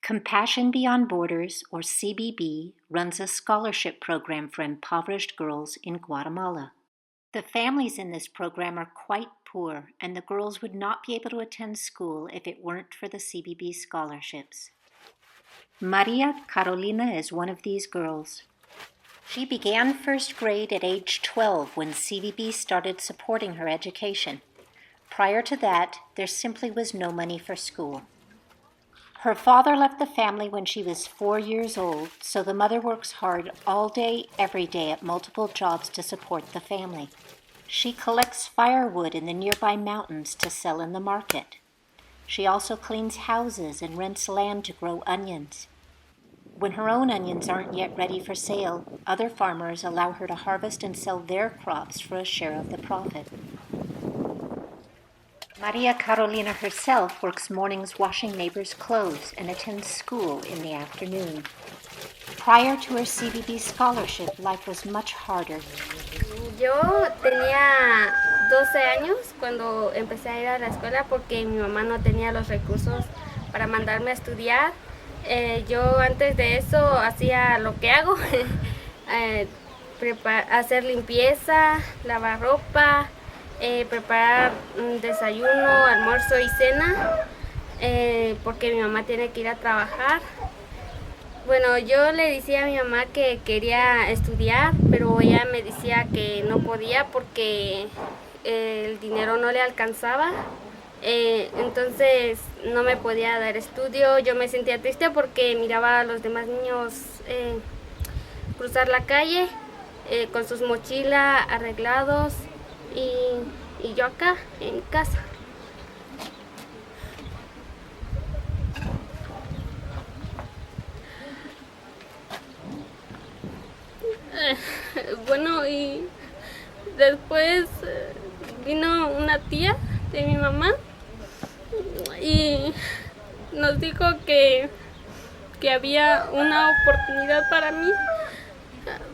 Compassion Beyond Borders, or CBB, runs a scholarship program for impoverished girls in Guatemala. The families in this program are quite poor, and the girls would not be able to attend school if it weren't for the CBB scholarships. Maria Carolina is one of these girls. She began first grade at age 12 when CBB started supporting her education. Prior to that, there simply was no money for school. Her father left the family when she was 4 years old, so the mother works hard all day, every day at multiple jobs to support the family. She collects firewood in the nearby mountains to sell in the market. She also cleans houses and rents land to grow onions. When her own onions aren't yet ready for sale, other farmers allow her to harvest and sell their crops for a share of the profit. Maria Carolina herself works mornings washing neighbors' clothes and attends school in the afternoon. Prior to her CBB scholarship, life was much harder. Yo tenía 12 años cuando empecé a ir a la escuela porque mi mamá no tenía los recursos para mandarme a estudiar. Yo antes de eso hacía lo que hago, hacer limpieza, lavar ropa, preparar desayuno, almuerzo y cena, porque mi mamá tiene que ir a trabajar. Bueno, yo le decía a mi mamá que quería estudiar, pero ella me decía que no podía porque el dinero no le alcanzaba. Entonces no me podía dar estudio. Yo me sentía triste porque miraba a los demás niños cruzar la calle con sus mochilas arreglados y yo acá en mi casa. Bueno, y después vino una tía de mi mamá y nos dijo que había una oportunidad para mí,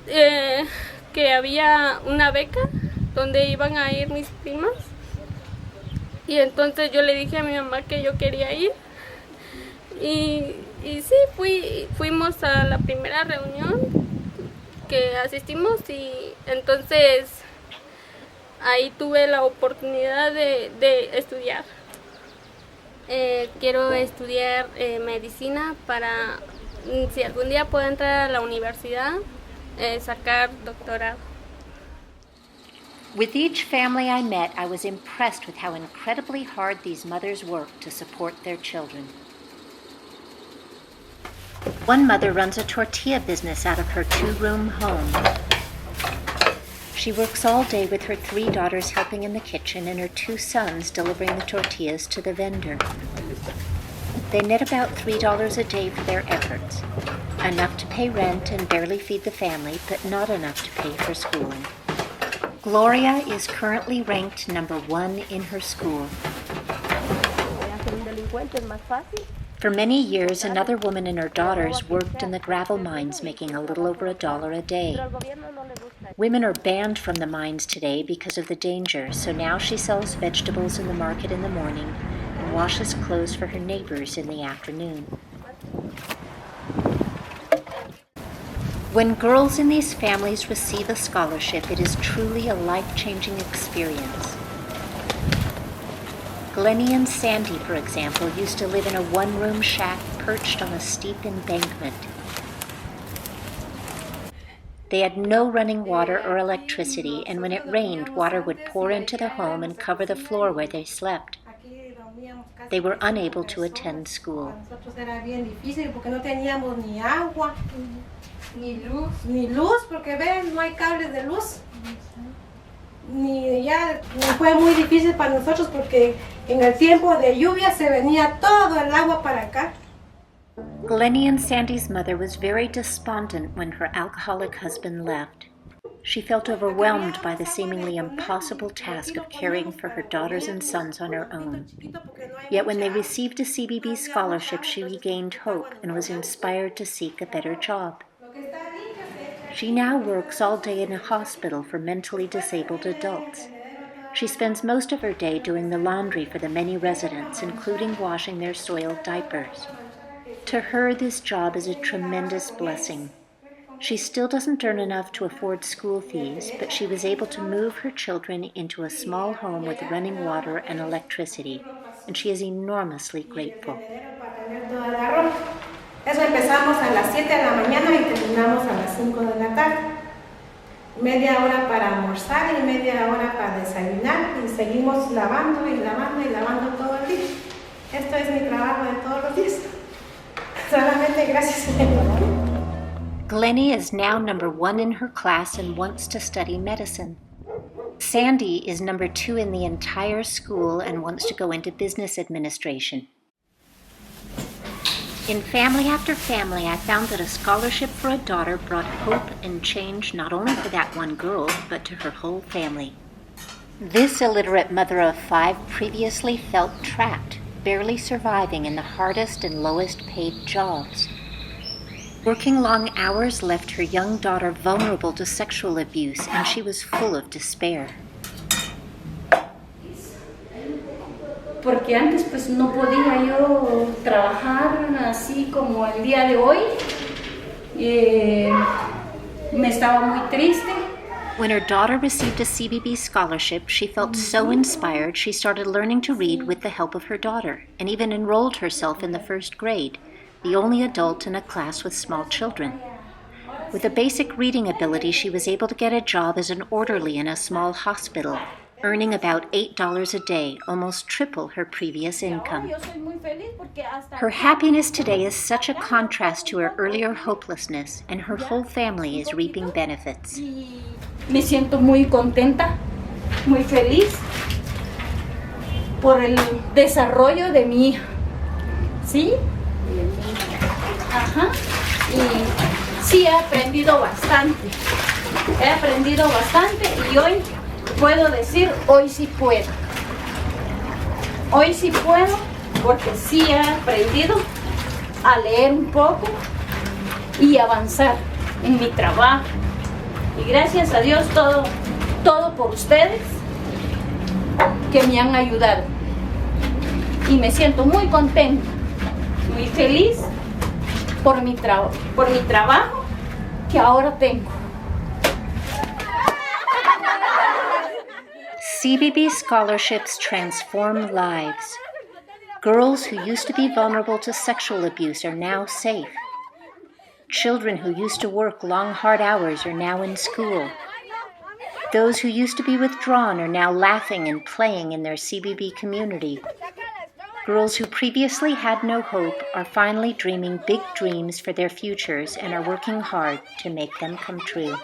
que había una beca donde iban a ir mis primas, y entonces yo le dije a mi mamá que yo quería ir y sí, fuimos a la primera reunión que asistimos y entonces ahí tuve la oportunidad de estudiar. Quiero estudiar medicina para, si algún día puedo entrar a la universidad, sacar doctorado. With each family I met, I was impressed with how incredibly hard these mothers work to support their children. One mother runs a tortilla business out of her 2-room home. She works all day with her 3 daughters helping in the kitchen and her 2 sons delivering the tortillas to the vendor. They net about $3 a day for their efforts, enough to pay rent and barely feed the family, but not enough to pay for schooling. Gloria is currently ranked number 1 in her school. For many years, another woman and her daughters worked in the gravel mines, making a little over $1 a day. Women are banned from the mines today because of the danger, so now she sells vegetables in the market in the morning and washes clothes for her neighbors in the afternoon. When girls in these families receive a scholarship, it is truly a life-changing experience. Glennie and Sandy, for example, used to live in a 1-room shack perched on a steep embankment. They had no running water or electricity, and when it rained, water would pour into the home and cover the floor where they slept. They were unable to attend school. Ni luz, porque ven, no hay cables de luz. Fue muy difícil para nosotros porque en el tiempo de lluvia se venía todo el agua para acá. Glennie and Sandy's mother was very despondent when her alcoholic husband left. She felt overwhelmed by the seemingly impossible task of caring for her daughters and sons on her own. Yet when they received a CBB scholarship, she regained hope and was inspired to seek a better job. She now works all day in a hospital for mentally disabled adults. She spends most of her day doing the laundry for the many residents, including washing their soiled diapers. To her, this job is a tremendous blessing. She still doesn't earn enough to afford school fees, but she was able to move her children into a small home with running water and electricity, and she is enormously grateful. Eso empezamos a las 7 de la mañana y terminamos a las 5 de la tarde. Media hora para almorzar y media hora para desayunar y seguimos lavando y lavando y lavando todo el día. Esto es mi trabajo de todos los días. Solamente gracias a Dios. Glennie is now number 1 in her class and wants to study medicine. Sandy is number 2 in the entire school and wants to go into business administration. In family after family, I found that a scholarship for a daughter brought hope and change not only for that one girl, but to her whole family. This illiterate mother of 5 previously felt trapped, barely surviving in the hardest and lowest paid jobs. Working long hours left her young daughter vulnerable to sexual abuse, and she was full of despair. Porque antes pues no podía yo trabajar así como el día de hoy. Me estaba muy triste. When her daughter received a CBB scholarship, she felt so inspired she started learning to read with the help of her daughter, and even enrolled herself in the 1st grade, the only adult in a class with small children. With a basic reading ability, she was able to get a job as an orderly in a small hospital, earning about $8 a day, almost triple her previous income. Her happiness today is such a contrast to her earlier hopelessness, and her whole family is reaping benefits. Me siento muy contenta, muy feliz por el desarrollo de mi hija. ¿Sí? Ajá. Y sí he aprendido bastante. Y hoy puedo decir, hoy sí puedo. Hoy sí puedo porque sí he aprendido a leer un poco y avanzar en mi trabajo. Y gracias a Dios todo por ustedes que me han ayudado. Y me siento muy contenta, muy feliz por mi trabajo que ahora tengo. CBB scholarships transform lives. Girls who used to be vulnerable to sexual abuse are now safe. Children who used to work long, hard hours are now in school. Those who used to be withdrawn are now laughing and playing in their CBB community. Girls who previously had no hope are finally dreaming big dreams for their futures and are working hard to make them come true.